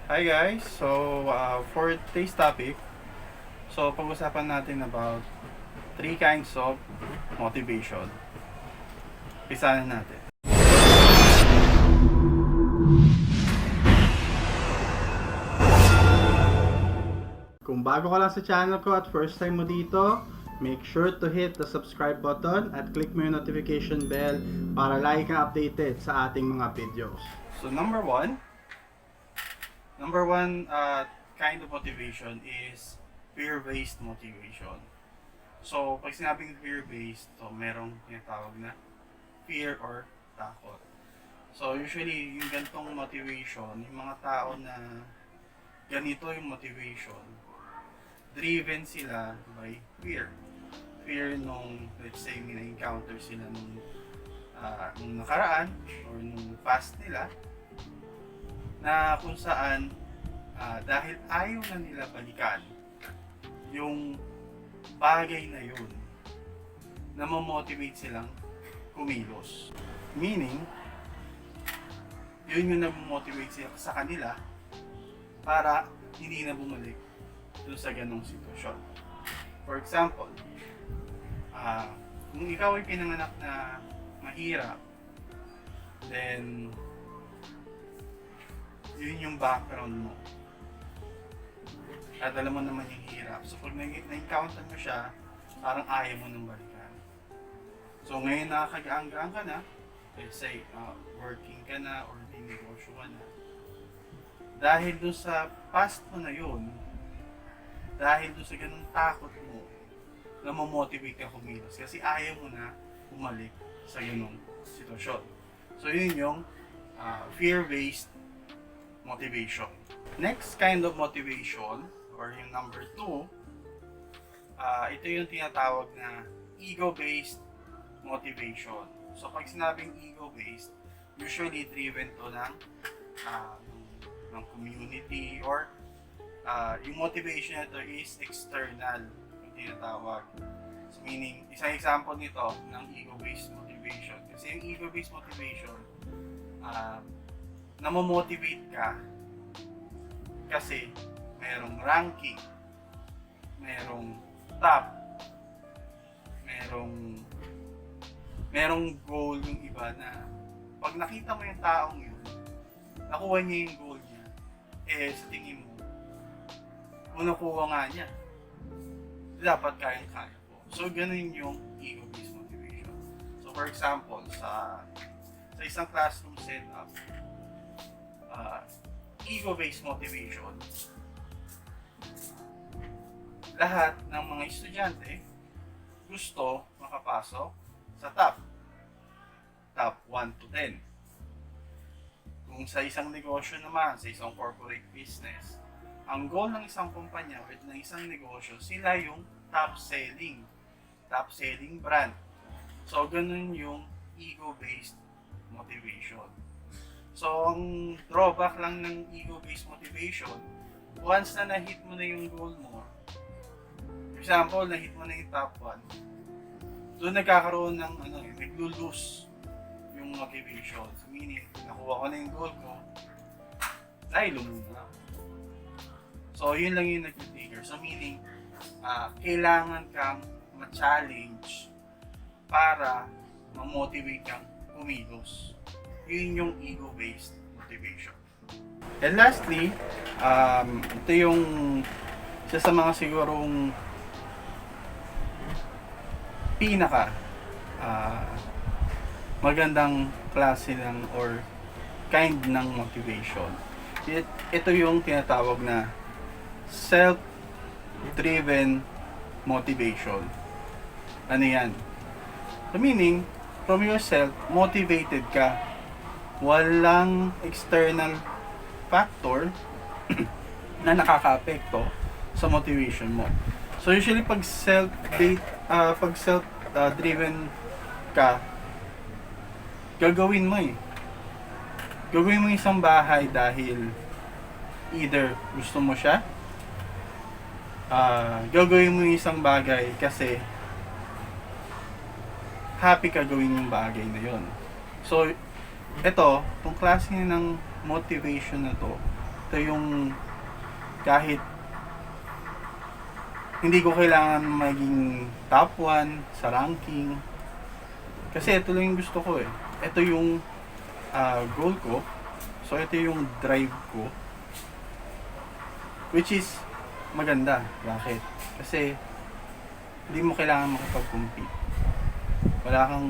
Hi guys! For today's topic, pag-usapan natin about three kinds of motivation. Isa na natin. Kung bago ka lang sa channel ko at first time mo dito, make sure to hit the subscribe button at click mo yung notification bell para lagi kang updated sa ating mga videos. So number one kind of motivation is fear-based motivation. So, pag sinabing fear-based, merong tinatawag na fear or takot. So, usually, yung ganitong motivation, yung mga tao na ganito yung motivation, driven sila by fear. Fear nung, let's say, may na-encounter sila nung nakaraan or nung past nila, na kung saan dahil ayaw na nila balikan yung bagay na yun, na mamotivate silang kumilos. Meaning, yun yung nag-motivate sila sa kanila para hindi na bumalik dun sa ganong sitwasyon. For example, kung ikaw ay pinanganak na mahirap, then yun yung background mo. At alam mo naman yung hirap. So pag na-encounter mo siya, parang ayaw mo nang balikan. So ngayon nakakagaan ka na, let's say working ka na or dinegosyo ka na. Dahil dun sa past mo na yun, dahil dun sa ganung takot mo, na mamotivate ka kumilos. Kasi ayaw mo na bumalik sa ganung sitwasyon. So yun yung fear-based motivation. Next kind of motivation, or yung number 2, ito yung tinatawag na ego-based motivation. So pag sinabing ego-based, usually driven to ng community or yung motivation nito is external, yung tinatawag. So meaning, isang example nito ng ego-based motivation. Kasi yung ego-based motivation, namomotivate ka kasi merong ranking, merong top, merong goal yung iba na pag nakita mo yung taong yun, nakuha niya yung goal niya, sa tingin mo, kung nakuha nga niya, dapat kayang-kaya ko. So, ganun yung ego-based motivation. So, for example, sa isang classroom setup, ego-based motivation, lahat ng mga estudyante gusto makapasok sa top 1 to 10. Kung sa isang negosyo naman, sa isang corporate business, ang goal ng isang kumpanya o ng isang negosyo, sila yung top selling brand. So, ganun yung ego-based motivation. So, ang drawback lang ng ego-based motivation, once na na-hit mo na yung goal mo, for example, na-hit mo na yung top 1, doon nagkakaroon ng naglo-lose yung motivation. So, meaning, nakuha ko na yung goal ko, dahil lumuna. So, yun lang yung nag-trigger. So, meaning, kailangan kang ma-challenge para ma-motivate kang kumilos. Yun yung ego-based motivation. And lastly, ito yung isa sa mga sigurong pinaka magandang klase ng or kind ng motivation. Ito yung tinatawag na self-driven motivation. Ano yan? So meaning, from yourself, motivated ka. Walang external factor na nakaka-apekto sa motivation mo. So usually pag self-driven ka, gagawin mo isang bahay dahil either gusto mo siya, gagawin mo isang bagay kasi happy ka gawin yung bagay na yon. So ito, itong klase ng motivation na to, Ito yung kahit hindi ko kailangan maging top 1 sa ranking. Kasi ito lang yung gusto ko eh. Ito yung goal ko. So ito yung drive ko. Which is maganda. Bakit? Kasi hindi mo kailangan makapag-compete. Wala kang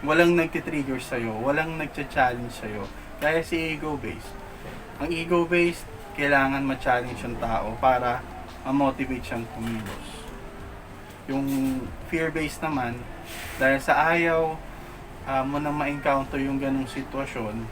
walang nagtitrigger sa'yo, walang nagcha-challenge sa'yo. Kaya si ego-based. Ang ego-based, kailangan ma-challenge yung tao para ma-motivate siyang kumilos. Yung fear-based naman, dahil sa ayaw mo nang ma-encounter yung ganong sitwasyon,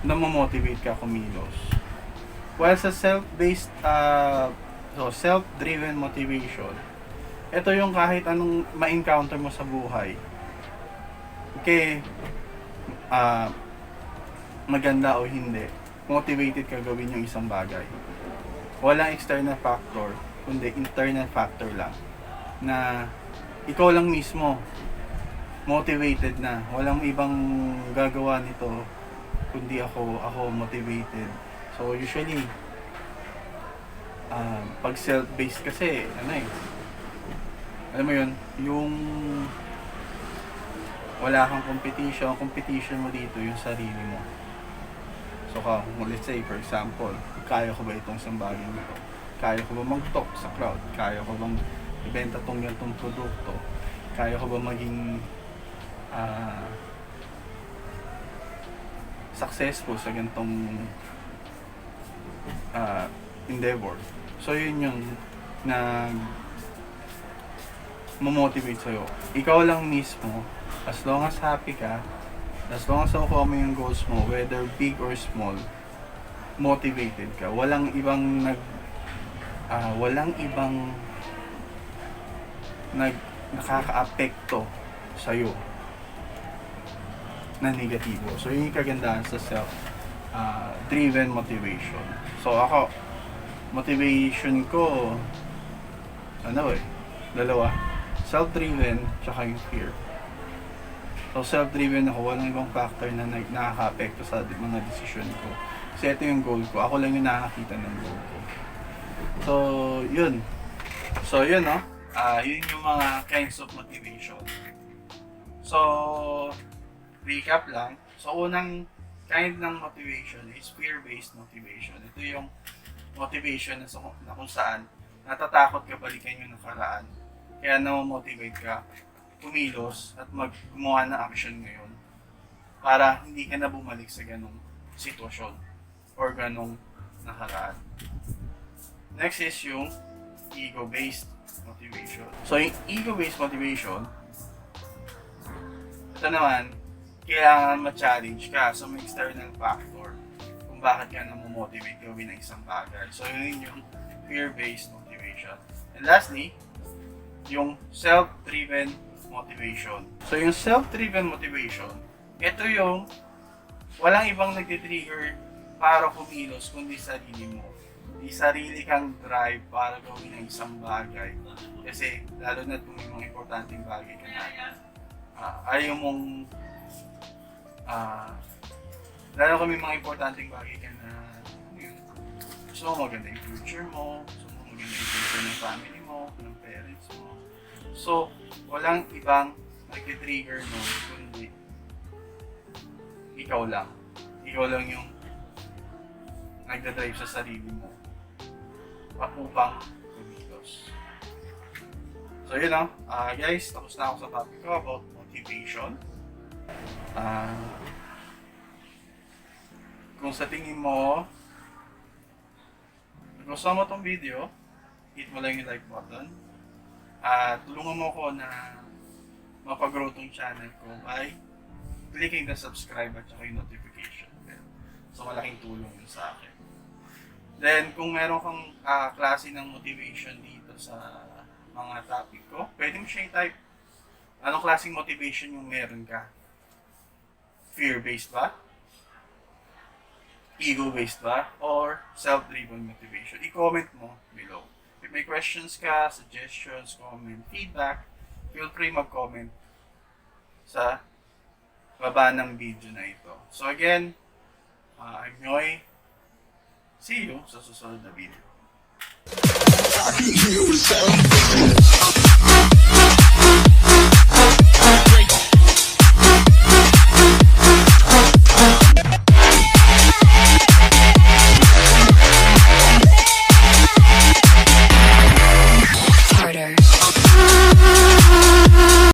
na ma-motivate ka kumilos. While sa self-based, self-driven motivation, ito yung kahit anong ma-encounter mo sa buhay. Okay, maganda o hindi, motivated ka gawin yung isang bagay. Walang external factor, kundi internal factor lang. Na ikaw lang mismo, motivated na. Walang ibang gagawa nito, kundi ako motivated. So usually, pag self-based kasi, alam mo yun, yung wala kang competition mo dito yung sarili mo. So let's say for example, kaya ko ba itong isang bagay nito? Kaya ko ba mag-talk sa crowd? Kaya ko bang ibenta tong ganitong produkto? Kaya ko ba maging successful sa ganitong endeavor? So yun yung mamotivate sa'yo. Ikaw lang mismo, as long as happy ka, as long as nakukuha mo yung goals mo, whether big or small, motivated ka. Walang ibang nakaka-apekto sa'yo na negatibo. So yun yung kagandahan sa self-driven motivation. So ako, motivation ko, dalawa. Self-driven, tsaka yung fear. So self-driven ako, walang ibang factor na nakaka-apekto sa mga decision ko. Kasi ito yung goal ko. Ako lang yung nakakita ng goal ko. So, yun. No? Yun yung mga kinds of motivation. So, recap lang. So, unang kind ng motivation is fear-based motivation. Ito yung motivation na kung saan natatakot ka balikan yung nakaraan. Kaya na-motivate ka kumilos at gumawa ng action ngayon para hindi ka na bumalik sa ganong sitwasyon or ganong nakaraan. Next is yung ego-based motivation. So yung ego-based motivation, ito naman, kailangan ma-challenge ka sa may external factor kung bakit ka na motivate gawin ng isang bagay. So yun yung fear-based motivation. And lastly, yung self-driven motivation. So yung self-driven motivation, ito yung walang ibang nagtitrigger para kumilos kundi sarili mo. May sarili kang drive para gawin ang isang bagay. Kasi lalo na kung may mga importanteng bagay ka na ayaw mong lalo kung may mga importanteng bagay ka na gusto mo maganda yung future mo, gusto mo maganda yung future ng family mo, ng parents mo. So, walang ibang nag-trigger mo kundi ikaw lang. Ikaw lang yung nagdadrive sa sarili mo upang kumilos. So yun guys, tapos na ako sa topic ko about motivation. Kung sa tingin mo nagustuhan mo tong video, hit mo lang yung like button. Tulungan mo ako na mapagrow tong channel ko by clicking the subscribe at saka yung notification bell. So malaking tulong yun sa akin. Then kung meron kang klase ng motivation dito sa mga topic ko, pwede mo siya i-type. Anong klaseng motivation yung meron ka? Fear-based ba? Ego-based ba? Or self-driven motivation? I-comment mo below. If may questions ka, suggestions, comment, feedback, feel free mag-comment sa baba ng video na ito. So again, I'm Nhoy. See you sa susunod na video. I can hear the sound.